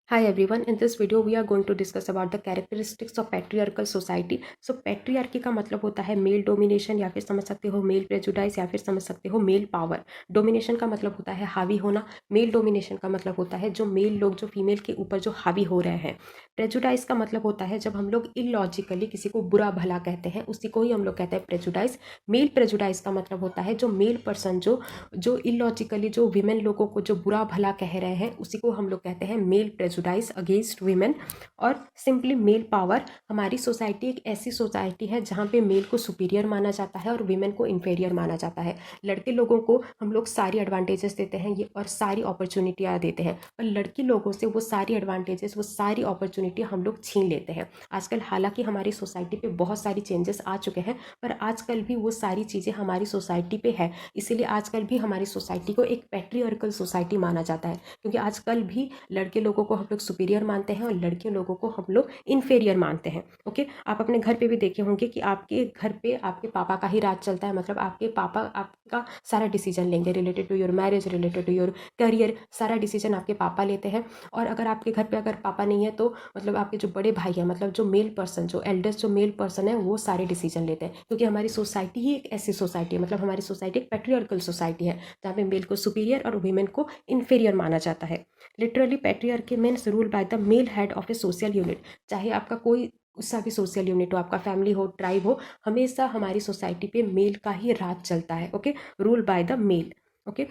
Hi everyone, in this video we are going to discuss about the characteristics of patriarchal society. So patriarchy का मतलब होता है male domination या फिर समझ सकते हो मेल प्रेजुडाइस या फिर समझ सकते हो मेल पावर। डोमिनेशन का मतलब होता है हावी होना। मेल डोमिनेशन का मतलब होता है जो मेल लोग जो फीमेल के ऊपर जो हावी हो रहे हैं। प्रेजुडाइस का मतलब होता है जब हम लोग इलॉजिकली किसी को बुरा भला कहते हैं उसी को ही हम लोग कहते हैं प्रेजुडाइस। मेल प्रेजुडाइस का मतलब होता है जो मेल पर्सन जो जो इलॉजिकली जो विमेन लोगों को जो बुरा भला कह रहे हैं उसी को हम लोग कहते हैं मेल प्रेजुडाइस अगेंस्ट वीमेन। और सिंपली मेल पावर, हमारी सोसाइटी एक ऐसी सोसाइटी है जहाँ पे मेल को सुपीरियर माना जाता है और वीमेन को इन्फेरियर माना जाता है। लड़के लोगों को हम लोग सारी एडवांटेजेस देते हैं ये और सारी अपॉर्चुनिटियाँ देते हैं, और लड़की लोगों से वो सारी एडवांटेजेस वो सारी अपॉर्चुनिटी हम लोग छीन लेते हैं आजकल। हालांकि हमारी सोसाइटी पे बहुत सारी चेंजेस आ चुके हैं, पर आजकल भी वो सारी चीज़ें हमारी सोसाइटी पे है। इसीलिए आजकल भी हमारी सोसाइटी को एक पैट्रियार्कल सोसाइटी माना जाता है, क्योंकि आजकल भी लड़के लोगों को हम लोग सुपीरियर मानते हैं और लड़के लोगों को हम लोग इन्फेरियर मानते हैं। ओके, आप अपने घर पे भी देखे होंगे कि आपके घर पे आपके पापा का ही राज चलता है, मतलब आपके पापा आपका सारा डिसीजन लेंगे related to your marriage, related to your career, सारा डिसीजन आपके पापा लेते हैं। और अगर आपके घर पे अगर पापा नहीं है तो मतलब आपके जो बड़े भाई हैं, मतलब जो मेल पर्सन जो एल्डेस्ट जो मेल पर्सन है वो सारे डिसीजन लेते हैं, क्योंकि हमारी सोसाइटी ही एक ऐसी सोसाइटी है, मतलब हमारी सोसाइटी एक पैट्रियार्कल सोसाइटी है जहाँ पे मेल को सुपीरियर और वुमेन को इन्फीरियर माना जाता है। Literally patriarchy means rule by the male head of a social unit. चाहे आपका कोई सा भी सोशल यूनिट हो, आपका फैमिली हो, ट्राइब हो, हमेशा हमारी सोसाइटी पे मेल का ही राज चलता है। Okay, rule by the male. Okay,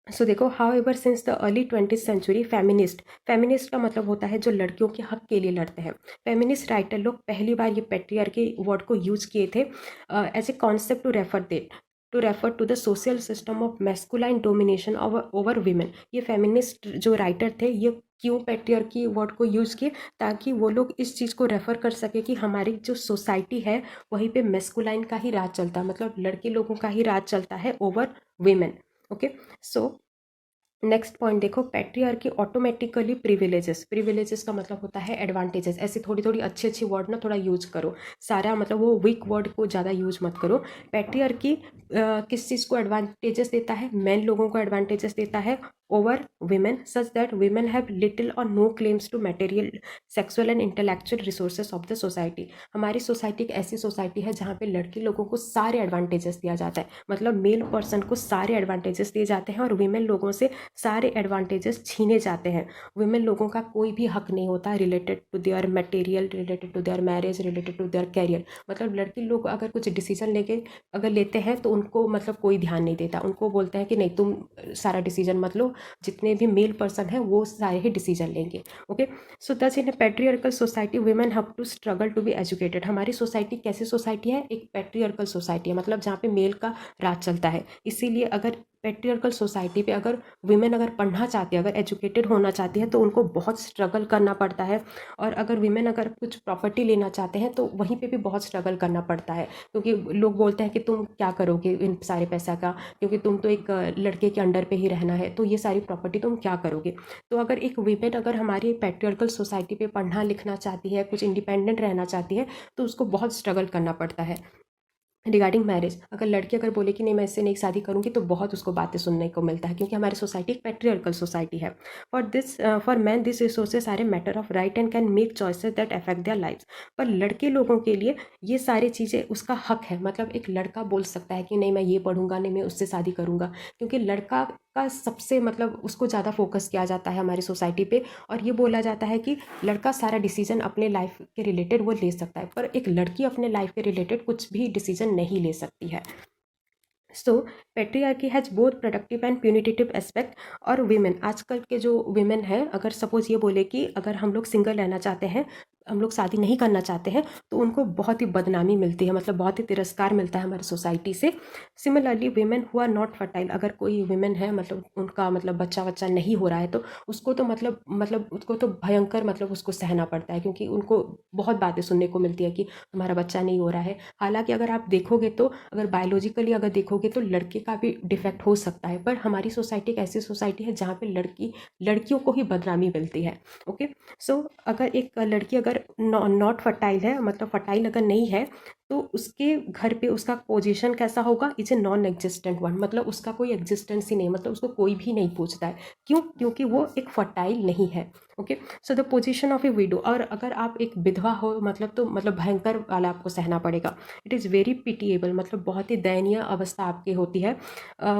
so देखो, however since the early 20th century feminist का मतलब होता है जो लड़कियों के हक के लिए लड़ते हैं। फेमिनिस्ट राइटर लोग पहली बार ये पैट्रियार्की वर्ड को यूज किए थे as a concept to refer to the social system of masculine domination over women. ये फेमिनिस्ट जो राइटर थे ये क्यों पैट्रियार्की वर्ड को यूज़ किए, ताकि वो लोग इस चीज़ को रेफर कर सके कि हमारी जो सोसाइटी है वहीं पे मैस्कुलाइन का ही राज चलता है, मतलब लड़के लोगों का ही राज चलता है over women. Okay, so next point देखो, पैट्रियार्की ऑटोमेटिकली प्रिविलेजेस का मतलब होता है एडवांटेजेस। ऐसे थोड़ी थोड़ी अच्छी अच्छी वर्ड ना थोड़ा यूज करो, सारा मतलब वो वीक वर्ड को ज़्यादा यूज मत करो। पैट्रियार्की किस चीज़ को एडवांटेजेस देता है? मेन लोगों को एडवांटेजेस देता है over women, such that women have little और no claims to material, sexual and intellectual resources of the society. हमारी सोसाइटी एक ऐसी सोसाइटी है जहाँ पे लड़की लोगों को सारे एडवांटेजेस दिया जाता है, मतलब मेल पर्सन को सारे एडवांटेजेस दिए जाते हैं और वीमेन लोगों से सारे एडवांटेजेस छीने जाते हैं। वुमेन लोगों का कोई भी हक नहीं होता related to their material, related to their marriage, related to their career. मतलब लड़की लोग अगर कुछ डिसीजन अगर लेते हैं तो उनको मतलब कोई ध्यान नहीं देता, उनको बोलते हैं कि नहीं तुम सारा डिसीजन मत लो, जितने भी मेल पर्सन हैं वो सारे ही डिसीजन लेंगे। Okay, so thus in a patriarchal society women have to struggle to be educated. हमारी सोसाइटी कैसी सोसाइटी है? एक पैट्रियार्कल सोसाइटी है, मतलब जहाँ पे मेल का राज चलता है। इसीलिए अगर पैट्रियार्कल सोसाइटी पे अगर विमेन अगर पढ़ना चाहती है, अगर एजुकेटेड होना चाहती है तो उनको बहुत स्ट्रगल करना पड़ता है। और अगर विमेन अगर कुछ प्रॉपर्टी लेना चाहते हैं तो वहीं पे भी बहुत स्ट्रगल करना पड़ता है, क्योंकि लोग बोलते हैं कि तुम क्या करोगे इन सारे पैसा का, क्योंकि तुम तो एक लड़के के अंडर पे ही रहना है, तो ये सारी प्रॉपर्टी तुम क्या करोगे। तो अगर एक विमेन अगर हमारी पैट्रियार्कल सोसाइटी पे पढ़ना लिखना चाहती है, कुछ इंडिपेंडेंट रहना चाहती है, तो उसको बहुत स्ट्रगल करना पड़ता है। रिगार्डिंग मैरिज, अगर लड़की अगर बोले कि नहीं मैं इससे नहीं शादी करूंगी तो बहुत उसको बातें सुनने को मिलता है, क्योंकि हमारी सोसाइटी एक पैट्रियार्कल सोसाइटी है। For man this resources are a matter of right and can make choices that affect their lifes. पर लड़के लोगों के लिए ये सारी चीज़ें उसका हक है, मतलब एक लड़का बोल सकता है कि नहीं मैं ये पढ़ूंगा, नहीं मैं उससे शादी करूंगा, क्योंकि लड़का का सबसे मतलब उसको ज़्यादा फोकस किया जाता है हमारी सोसाइटी पे, और ये बोला जाता है कि लड़का सारा डिसीजन अपने लाइफ के रिलेटेड वो ले सकता है, पर एक लड़की अपने लाइफ के रिलेटेड कुछ भी डिसीजन नहीं ले सकती है। So patriarchy has both productive and punitive aspect. और वीमेन, आजकल के जो वीमेन हैं, अगर सपोज ये बोले कि अगर हम लोग सिंगल रहना चाहते हैं, हम लोग शादी नहीं करना चाहते हैं, तो उनको बहुत ही बदनामी मिलती है, मतलब बहुत ही तिरस्कार मिलता है हमारी सोसाइटी से। Similarly women who are not fertile, अगर कोई वीमेन है मतलब उनका मतलब बच्चा नहीं हो रहा है, तो उसको तो मतलब उसको तो भयंकर मतलब उसको सहना पड़ता है, क्योंकि उनको बहुत बातें सुनने को मिलती है कि तुम्हारा बच्चा नहीं हो रहा है। हालांकि अगर आप देखोगे तो अगर बायोलॉजिकली अगर देखोगे तो लड़के का भी डिफेक्ट हो सकता है, पर हमारी सोसाइटी एक ऐसी सोसाइटी है जहाँ पे लड़कियों को ही बदनामी मिलती है। ओके, सो अगर एक लड़की अगर नॉट फर्टाइल है, मतलब फर्टाइल अगर नहीं है, तो उसके घर पे उसका पोजीशन कैसा होगा, is a non existent one, मतलब उसका कोई एग्जिस्टेंस ही नहीं, मतलब उसको कोई भी नहीं पूछता है। क्यों? क्योंकि वो एक फर्टाइल नहीं है। Okay, so the position of A window, और अगर आप एक विधवा हो मतलब तो मतलब भयंकर वाला आपको सहना पड़ेगा। इट इज़ वेरी पिटिएबल, मतलब बहुत ही दयनीय अवस्था आपकी होती है।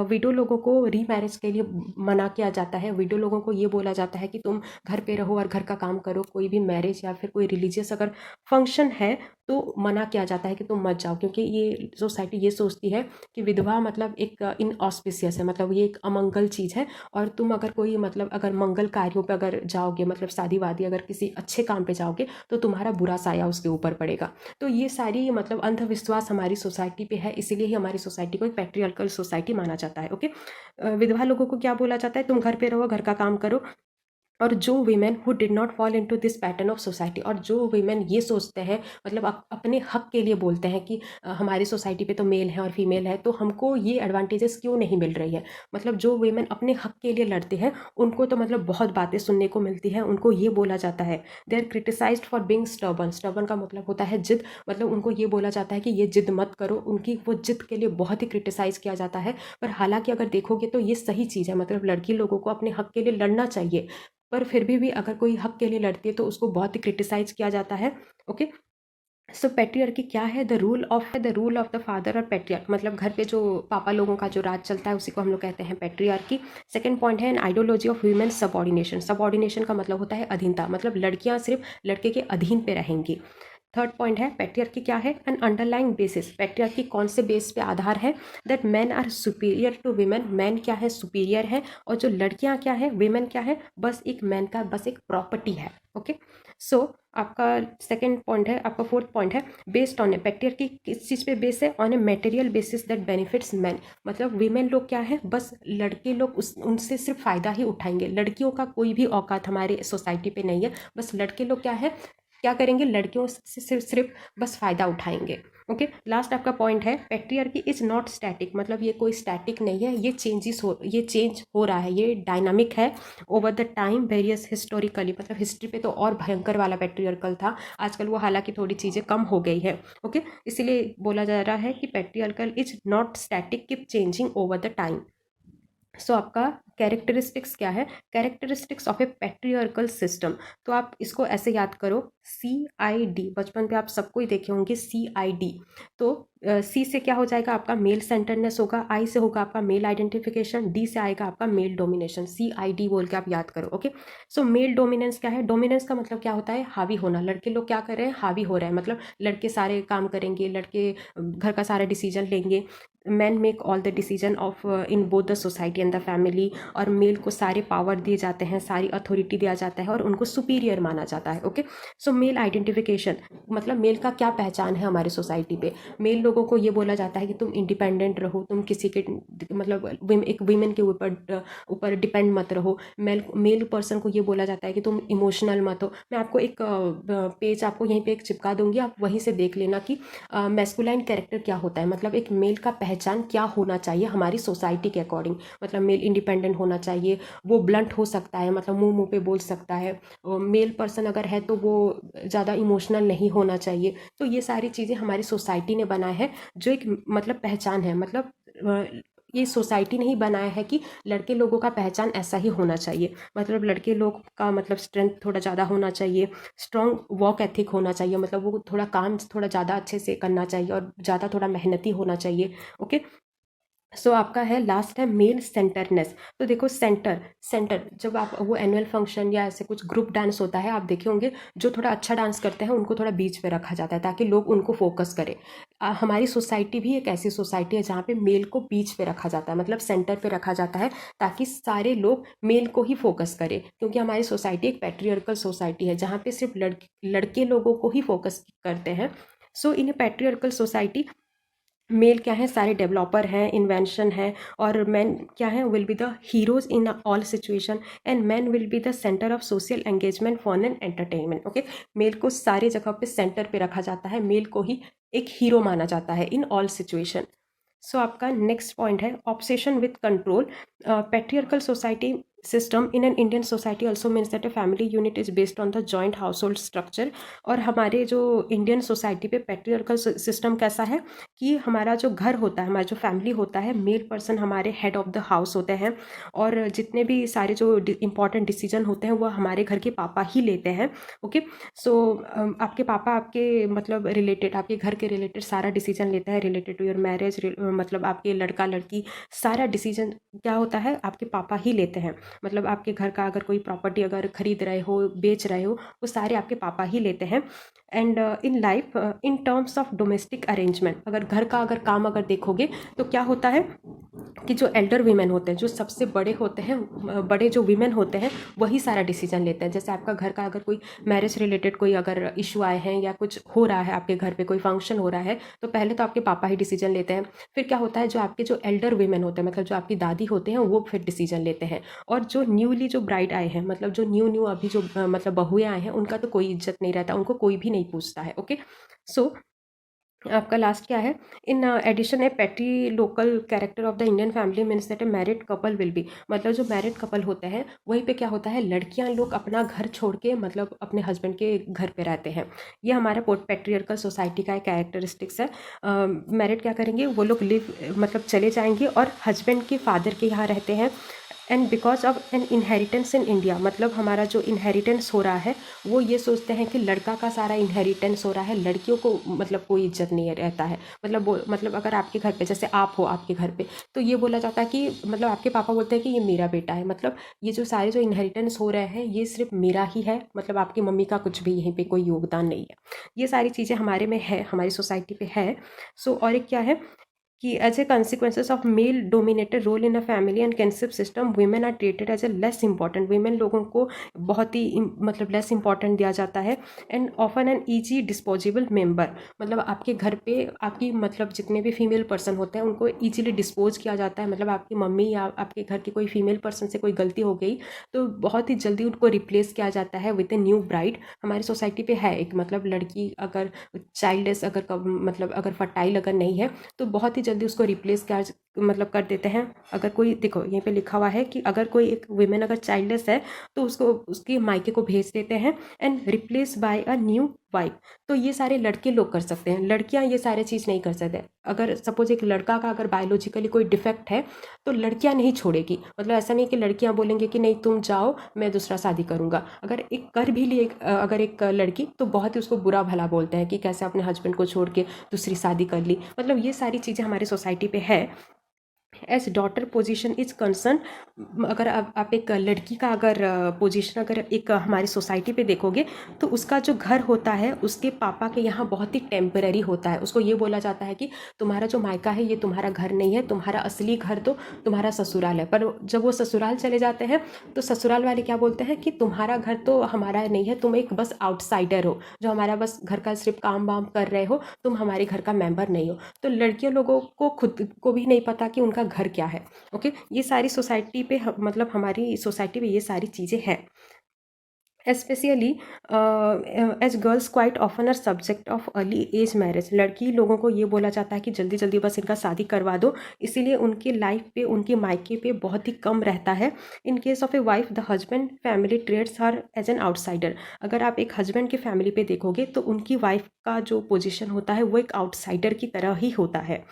विडो लोगों को रीमैरिज के लिए मना किया जाता है। विडो लोगों को ये बोला जाता है कि तुम घर पे रहो और घर का काम करो, कोई भी मैरिज या फिर कोई रिलीजियस अगर फंक्शन है तो मना किया जाता है कि तुम मत जाओ, क्योंकि ये सोसाइटी ये सोचती है कि विधवा मतलब एक इनऑस्पिशियस है, मतलब ये एक अमंगल चीज़ है। और तुम अगर कोई मतलब अगर मंगल कार्यों पे अगर जाओगे, मतलब शादी वादी अगर किसी अच्छे काम पे जाओगे तो तुम्हारा बुरा साया उसके ऊपर पड़ेगा। तो ये सारी मतलब अंधविश्वास हमारी सोसाइटी पे है, इसीलिए ही हमारी सोसाइटी को एक पैट्रियार्कल सोसाइटी माना जाता है। ओके, विधवा लोगों को क्या बोला जाता है, तुम घर पे रहो, घर का काम करो। और जो women who did not fall into this pattern of society, और जो वीमेन ये सोचते हैं मतलब अपने हक के लिए बोलते हैं कि हमारी सोसाइटी पे तो मेल है और फीमेल है, तो हमको ये एडवांटेजेस क्यों नहीं मिल रही है। मतलब जो वीमेन अपने हक के लिए लड़ते हैं उनको तो मतलब बहुत बातें सुनने को मिलती है। उनको ये बोला जाता है, they are criticised for being stubborn. Stubborn का मतलब होता है जिद, मतलब उनको ये बोला जाता है कि ये जिद मत करो। उनकी वो जिद के लिए बहुत ही क्रिटिसाइज किया जाता है। पर हालांकि अगर देखोगे तो ये सही चीज़ है, मतलब लड़की लोगों को अपने हक के लिए लड़ना चाहिए। पर फिर भी अगर कोई हक के लिए लड़ती है तो उसको बहुत ही क्रिटिसाइज किया जाता है। ओके, सो पैट्रियार्की क्या है, the rule of the father और पैट्रियार्क, मतलब घर पे जो पापा लोगों का जो राज चलता है उसी को हम लोग कहते हैं पैट्रियार्की। सेकंड पॉइंट है an ideology of human subordination. Subordination का मतलब होता है अधीनता, मतलब लड़कियां सिर्फ लड़के के अधीन पे रहेंगी। थर्ड पॉइंट है पैट्रियार्की क्या है, एन अंडरलाइंग बेसिस। पैट्रियार्की कौन से बेस पे आधार है, that man are superior to women. Man क्या है, सुपीरियर है, और जो लड़कियां क्या है, वीमेन क्या है, बस एक मैन का बस एक प्रॉपर्टी है। ओके, सो आपका सेकेंड पॉइंट है, आपका फोर्थ पॉइंट है बेस्ड ऑन ए, पैट्रियार्की किस चीज़ पे बेस है, on a material basis that benefits man. मतलब वीमेन लोग क्या है, बस लड़के लोग उनसे सिर्फ फ़ायदा ही उठाएंगे। लड़कियों का कोई भी औकात हमारे सोसाइटी पे नहीं है। बस लड़के लोग क्या है, क्या करेंगे, लड़कियों से सिर्फ बस फ़ायदा उठाएंगे। ओके, लास्ट आपका पॉइंट है पैट्रियार्की इज नॉट स्टैटिक, मतलब ये कोई स्टैटिक नहीं है, ये चेंज हो रहा है, ये डायनामिक है over the time various historically. मतलब हिस्ट्री पे तो और भयंकर वाला पैट्रियार्कल था, आजकल वो हालांकि थोड़ी चीज़ें कम हो गई है। ओके, इसीलिए बोला जा रहा है कि patriarchal is not static, keep changing over the time. So आपका कैरेक्टरिस्टिक्स क्या है, characteristics of a patriarchal system. तो आप इसको ऐसे याद करो, CID, बचपन पे आप सबको ही देखे होंगे CID। तो C से क्या हो जाएगा, आपका मेल सेंटरनेस होगा, I से होगा आपका मेल आइडेंटिफिकेशन, D से आएगा आपका मेल डोमिनेशन। CID बोल के आप याद करो। ओके, सो मेल डोमिनेंस क्या है, डोमिनेंस का मतलब क्या होता है, हावी होना। लड़के लोग क्या कर रहे हैं, हावी हो रहे हैं, मतलब लड़के सारे काम करेंगे, लड़के घर का सारा डिसीजन लेंगे। Man make all the decision of in both the society and the family. और मेल को सारे पावर दिए जाते हैं, सारी अथॉरिटी दिया जाता है और उनको सुपीरियर माना जाता है। ओके, सो मेल आइडेंटिफिकेशन, मतलब मेल का क्या पहचान है हमारे सोसाइटी पे। मेल लोगों को ये बोला जाता है कि तुम इंडिपेंडेंट रहो, तुम किसी के मतलब एक वीमेन के ऊपर डिपेंड मत रहो। मेल पर्सन को ये बोला जाता है कि तुम इमोशनल मत हो। मैं आपको एक पेज आपको यहीं पे एक चिपका दूंगी, आप वहीं से देख लेना कि मैस्कुलाइन कैरेक्टर क्या होता है, मतलब एक मेल का पहचान क्या होना चाहिए हमारी सोसाइटी के अकॉर्डिंग। मतलब मेल इंडिपेंडेंट होना चाहिए, वो ब्लंट हो सकता है, मतलब मुंह मुंह पे बोल सकता है। मेल पर्सन अगर है तो वो ज़्यादा इमोशनल नहीं होना चाहिए। तो ये सारी चीज़ें हमारी सोसाइटी ने बनाया है, जो एक मतलब पहचान है। मतलब ये सोसाइटी ने ही बनाया है कि लड़के लोगों का पहचान ऐसा ही होना चाहिए। मतलब लड़के लोग का मतलब स्ट्रेंथ थोड़ा ज़्यादा होना चाहिए, स्ट्रॉन्ग वर्क एथिक होना चाहिए, मतलब वो थोड़ा काम थोड़ा ज़्यादा अच्छे से करना चाहिए और ज़्यादा थोड़ा मेहनती होना चाहिए। ओके, सो आपका है लास्ट है मेल सेंटरनेस। तो देखो सेंटर जब आप वो एनुअल फंक्शन या ऐसे कुछ ग्रुप डांस होता है, आप देखे होंगे जो थोड़ा अच्छा डांस करते हैं उनको थोड़ा बीच पे रखा जाता है ताकि लोग उनको फोकस करें। हमारी सोसाइटी भी एक ऐसी सोसाइटी है जहाँ पे मेल को बीच पे रखा जाता है, मतलब सेंटर पे रखा जाता है ताकि सारे लोग मेल को ही फोकस करें। क्योंकि हमारी सोसाइटी एक पैट्रियार्कल सोसाइटी है जहाँ पे सिर्फ लड़के लोगों को ही फोकस करते हैं। सो इन ए पैट्रियार्कल सोसाइटी मेल क्या है, सारे डेवलपर हैं, इन्वेंशन है। और मैन क्या है, will be the heroes in all situation, and man will be the centre of social engagement fun and entertainment. Okay, male को सारे जगह पे सेंटर पे रखा जाता है, मेल को ही एक हीरो माना जाता है इन ऑल सिचुएशन। सो आपका नेक्स्ट पॉइंट है obsession with control. Patriarchal society system in an Indian society also means that a family unit is based on the joint household structure। और हमारे जो इंडियन सोसाइटी पे patriarchal system कैसा है कि हमारा जो घर होता है, हमारा जो फैमिली होता है, मेल पर्सन हमारे हेड ऑफ द हाउस होते हैं और जितने भी सारे जो इंपॉर्टेंट डिसीजन होते हैं वो हमारे घर के पापा ही लेते हैं। ओके, सो आपके पापा आपके मतलब रिलेटेड, आपके घर के रिलेटेड सारा डिसीजन लेते हैं, रिलेटेड टू योर मैरिज, मतलब आपके लड़का लड़की सारा डिसीजन क्या होता है आपके पापा ही लेते हैं। मतलब आपके घर का अगर कोई प्रॉपर्टी अगर खरीद रहे हो, बेच रहे हो, वो सारे आपके पापा ही लेते हैं। And in life in terms of domestic arrangement, अगर घर का अगर काम अगर देखोगे तो क्या होता है कि जो एल्डर वीमेन होते हैं, जो सबसे बड़े होते हैं, बड़े जो वीमेन होते हैं वही सारा डिसीजन लेते हैं। जैसे आपका घर का अगर कोई मैरिज रिलेटेड कोई अगर इशू आए हैं या कुछ हो रहा है, आपके घर पे कोई फंक्शन हो रहा है, तो पहले तो आपके पापा ही डिसीजन लेते हैं। फिर क्या होता है जो आपके जो एल्डर वीमेन होते हैं, मतलब जो आपकी दादी होते हैं, वो फिर डिसीजन लेते हैं। और जो न्यूली जो ब्राइड आए हैं, मतलब जो न्यू अभी जो मतलब बहुएं आए हैं, उनका तो कोई इज्जत नहीं रहता, उनको कोई भी नहीं पूछता है। ओके, सो आपका लास्ट क्या है, इन एडिशन ए पेटी local character of the Indian family means that A married couple will be, मतलब जो मैरिड कपल होते हैं वहीं पे क्या होता है, लड़कियां लोग अपना घर छोड़ के मतलब अपने हस्बैंड के घर पे रहते हैं। ये हमारा पेट्रियर्कल सोसाइटी का एक कैरेक्टरिस्टिक्स है। मैरिड क्या करेंगे वो लोग, लिव मतलब चले जाएंगे और हस्बैंड के फादर के यहाँ रहते हैं। And because of N inheritance in India, मतलब हमारा जो इनहेरिटेंस हो रहा है वो ये सोचते हैं कि लड़का का सारा इनहेरिटेंस हो रहा है, लड़कियों को मतलब कोई इज्जत नहीं रहता है। मतलब अगर आपके घर पे, जैसे आप हो आपके घर पे, तो ये बोला जाता है कि मतलब आपके पापा बोलते हैं कि ये मेरा बेटा है, मतलब ये जो सारे जो इनहेरिटेंस हो रहे हैं ये सिर्फ मेरा ही है, मतलब आपकी मम्मी का कुछ भी यहीं पे कोई योगदान नहीं है। ये सारी चीज़ें हमारे में है, हमारी सोसाइटी पे है। सो और एक क्या है कि as a consequences of male dominated role in a family and kinship system, women are treated as a less important, women लोगों को बहुत ही मतलब लेस इंपॉर्टेंट दिया जाता है। And often an easy disposable member, मतलब आपके घर पे आपकी मतलब जितने भी फीमेल पर्सन होते हैं उनको ईजिली डिस्पोज किया जाता है। मतलब आपकी मम्मी या आपके घर की कोई फीमेल पर्सन से कोई गलती हो गई तो बहुत ही जल्दी उनको रिप्लेस किया जाता है विद ए न्यू ब्राइड। हमारी सोसाइटी पे है एक, मतलब लड़की अगर चाइल्डलेस अगर मतलब अगर फर्टाइल अगर नहीं है तो बहुत ही जल्दी उसको रिप्लेस मतलब कर देते हैं। अगर कोई देखो यहीं पे लिखा हुआ है कि अगर कोई एक वुमेन अगर चाइल्डलेस है तो उसको उसके मायके को भेज देते हैं and replace by a new wife. तो ये सारे लड़के लोग कर सकते हैं, लड़कियां ये सारे चीज़ नहीं कर सकते। अगर सपोज एक लड़का का अगर बायोलॉजिकली कोई डिफेक्ट है तो लड़कियां नहीं छोड़ेगी, मतलब ऐसा नहीं कि लड़कियां बोलेंगे कि नहीं तुम जाओ मैं दूसरा शादी करूंगा। अगर एक कर भी ली अगर एक लड़की, तो बहुत ही उसको बुरा भला बोलते हैं कि कैसे अपने हस्बैंड को छोड़ के दूसरी शादी कर ली। मतलब ये सारी चीज़ें हमारी सोसाइटी पे है। As daughter position is concern, अगर आप एक लड़की का अगर पोजीशन अगर एक हमारी सोसाइटी पे देखोगे तो उसका जो घर होता है उसके पापा के यहाँ बहुत ही टेम्पररी होता है। उसको ये बोला जाता है कि तुम्हारा जो मायका है ये तुम्हारा घर नहीं है, तुम्हारा असली घर तो तुम्हारा ससुराल है। पर जब वो ससुराल चले जाते हैं तो ससुराल वाले क्या बोलते हैं कि तुम्हारा घर तो हमारा नहीं है, तुम एक बस आउटसाइडर हो जो हमारा बस घर का सिर्फ काम वाम कर रहे हो, तुम हमारे घर का मेंबर नहीं हो। तो लड़कियों लोगों को खुद को भी नहीं पता कि उनका घर क्या है। ओके, ये सारी सोसाइटी पे मतलब हमारी सोसाइटी में ये सारी चीज़ें हैं। Specially as girls quite often are subject of early age marriage, लड़की लोगों को ये बोला जाता है कि जल्दी जल्दी बस इनका शादी करवा दो, इसीलिए उनके लाइफ पे उनके मायके पे बहुत ही कम रहता है। In case of a wife the husband family treats her as an outsider, अगर आप एक हस्बैंड की फैमिली पे देखोगे तो उनकी वाइफ का जो पोजिशन होता है वो एक आउटसाइडर की तरह ही होता है।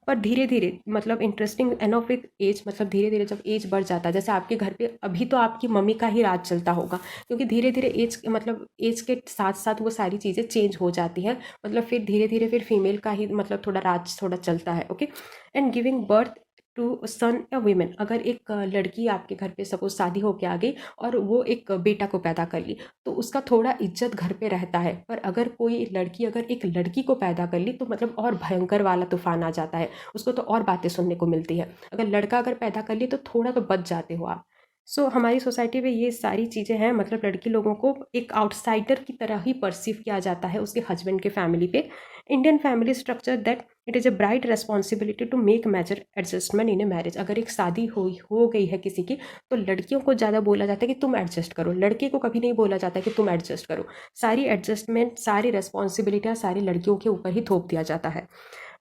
पर धीरे धीरे मतलब interesting and of with age, मतलब धीरे धीरे जब एज बढ़ जाता है, जैसे आपके घर पे अभी तो आपकी मम्मी का ही राज चलता होगा, क्योंकि धीरे धीरे एज मतलब एज के साथ साथ वो सारी चीज़ें चेंज हो जाती हैं। मतलब फिर धीरे धीरे फिर फीमेल का ही मतलब थोड़ा राज थोड़ा चलता है। Okay, and giving birth to son या वीमेन, अगर एक लड़की आपके घर पे सपोज शादी होके आ गई और वो एक बेटा को पैदा कर ली तो उसका थोड़ा इज्जत घर पे रहता है। पर अगर कोई लड़की अगर एक लड़की को पैदा कर ली तो मतलब और भयंकर वाला तूफान आ जाता है, उसको तो और बातें सुनने को मिलती है। अगर लड़का अगर पैदा कर ली तो थोड़ा तो बच जाते हो आप। सो हमारी सोसाइटी में ये सारी चीज़ें हैं, मतलब लड़की लोगों को एक आउटसाइडर की तरह ही परसीव किया जाता है उसके हस्बैंड के फैमिली पे। Indian family structure that it is a bride responsibility to make major adjustment in a marriage, अगर एक शादी हो गई है किसी की तो लड़कियों को ज़्यादा बोला जाता है कि तुम एडजस्ट करो, लड़के को कभी नहीं बोला जाता कि तुम एडजस्ट करो। सारी एडजस्टमेंट सारी रेस्पॉन्सिबिलिटियाँ सारी लड़कियों के ऊपर ही थोप दिया जाता है।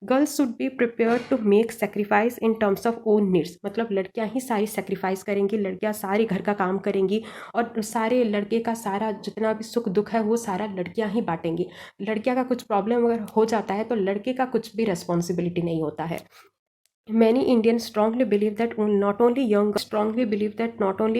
Girls should be prepare to make sacrifice in terms of own needs, मतलब लड़कियां ही सारी सेक्रीफाइस करेंगी, लड़कियां सारे घर का काम करेंगी और सारे लड़के का सारा जितना भी सुख दुख है वो सारा लड़कियां ही बांटेंगी। लड़कियां का कुछ प्रॉब्लम अगर हो जाता है तो लड़के का कुछ भी रिस्पॉन्सिबिलिटी नहीं होता है। Many Indians strongly believe that not only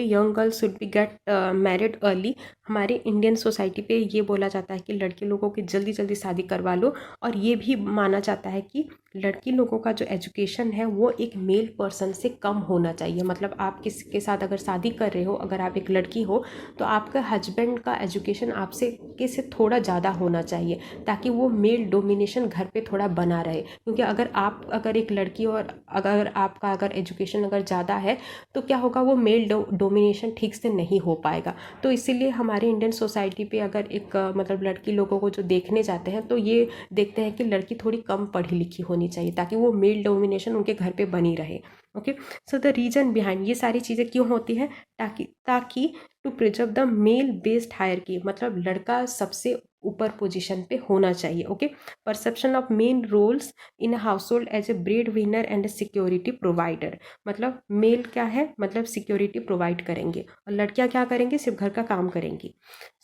young girls should be get married early। हमारे इंडियन सोसाइटी पे ये बोला जाता है कि लड़के लोगों की जल्दी जल्दी शादी करवा लो, और ये भी माना जाता है कि लड़की लोगों का जो एजुकेशन है वो एक मेल पर्सन से कम होना चाहिए। मतलब आप किसी के साथ अगर शादी कर रहे हो, अगर आप एक लड़की हो तो आपका हस्बैंड का एजुकेशन आपसे के से थोड़ा ज़्यादा होना चाहिए, ताकि वो मेल डोमिनेशन घर पे थोड़ा बना रहे। क्योंकि अगर एक लड़की और अगर आपका अगर एजुकेशन अगर ज़्यादा है तो क्या होगा, वो मेल डोमिनेशन ठीक से नहीं हो पाएगा। तो इसीलिए हमारे इंडियन सोसाइटी पे अगर एक मतलब लड़की लोगों को जो देखने जाते हैं तो ये देखते हैं कि लड़की थोड़ी कम पढ़ी लिखी होनी चाहिए, ताकि वो मेल डोमिनेशन उनके घर पे बनी रहे। Okay, so the reason behind ये सारी चीज़ें क्यों होती हैं, ताकि to preserve the male based hierarchy, मतलब लड़का सबसे ऊपर पोजीशन पे होना चाहिए। Okay, perception of men roles in household as a breadwinner and security provider, मतलब मेल क्या है, मतलब सिक्योरिटी प्रोवाइड करेंगे और लड़कियां क्या करेंगी, सिर्फ घर का काम करेंगी।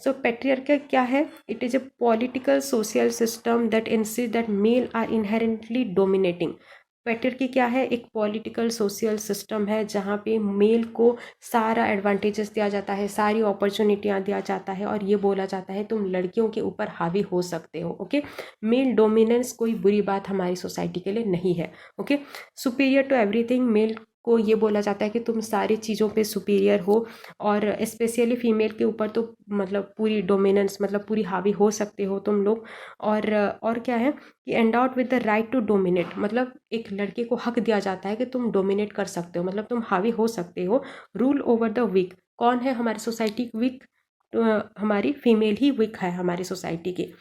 सो पैट्रियार्की क्या है, it is a political social system that insist that male are inherently dominating. Patriarchy क्या है, एक पॉलिटिकल सोशल सिस्टम है जहाँ पे मेल को सारा एडवांटेजेस दिया जाता है, सारी अपॉर्चुनिटियाँ दिया जाता है, और ये बोला जाता है तुम लड़कियों के ऊपर हावी हो सकते हो। ओके, मेल डोमिनेंस कोई बुरी बात हमारी सोसाइटी के लिए नहीं है। Okay, superior to everything, male को ये बोला जाता है कि तुम सारी चीज़ों पे सुपीरियर हो, और स्पेशली फीमेल के ऊपर तो मतलब पूरी डोमिनेंस, मतलब पूरी हावी हो सकते हो तुम लोग। और क्या है कि endowed with the right to dominate, मतलब एक लड़के को हक दिया जाता है कि तुम डोमिनेट कर सकते हो, मतलब तुम हावी हो सकते हो। रूल ओवर द वीक, कौन है हमारी सोसाइटी वीक, हमारी फीमेल ही वीक है हमारी सोसाइटी की।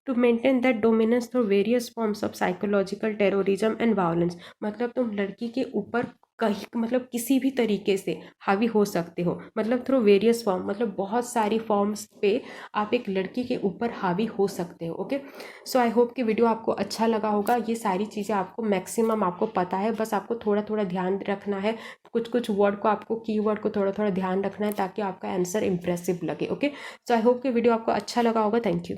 To maintain that dominance through various forms of psychological terrorism and violence, मतलब तुम लड़की के ऊपर कहीं मतलब किसी भी तरीके से हावी हो सकते हो, मतलब थ्रू वेरियस फॉर्म, मतलब बहुत सारी फॉर्म्स पे आप एक लड़की के ऊपर हावी हो सकते हो। ओके, सो आई होप कि वीडियो आपको अच्छा लगा होगा। ये सारी चीज़ें आपको मैक्सिमम आपको पता है, बस आपको थोड़ा थोड़ा ध्यान रखना है, कुछ कुछ वर्ड को आपको कीवर्ड को थोड़ा थोड़ा ध्यान रखना है ताकि आपका आंसर इंप्रेसिव लगे। ओके, सो आई होप कि वीडियो आपको अच्छा लगा होगा। Thank you.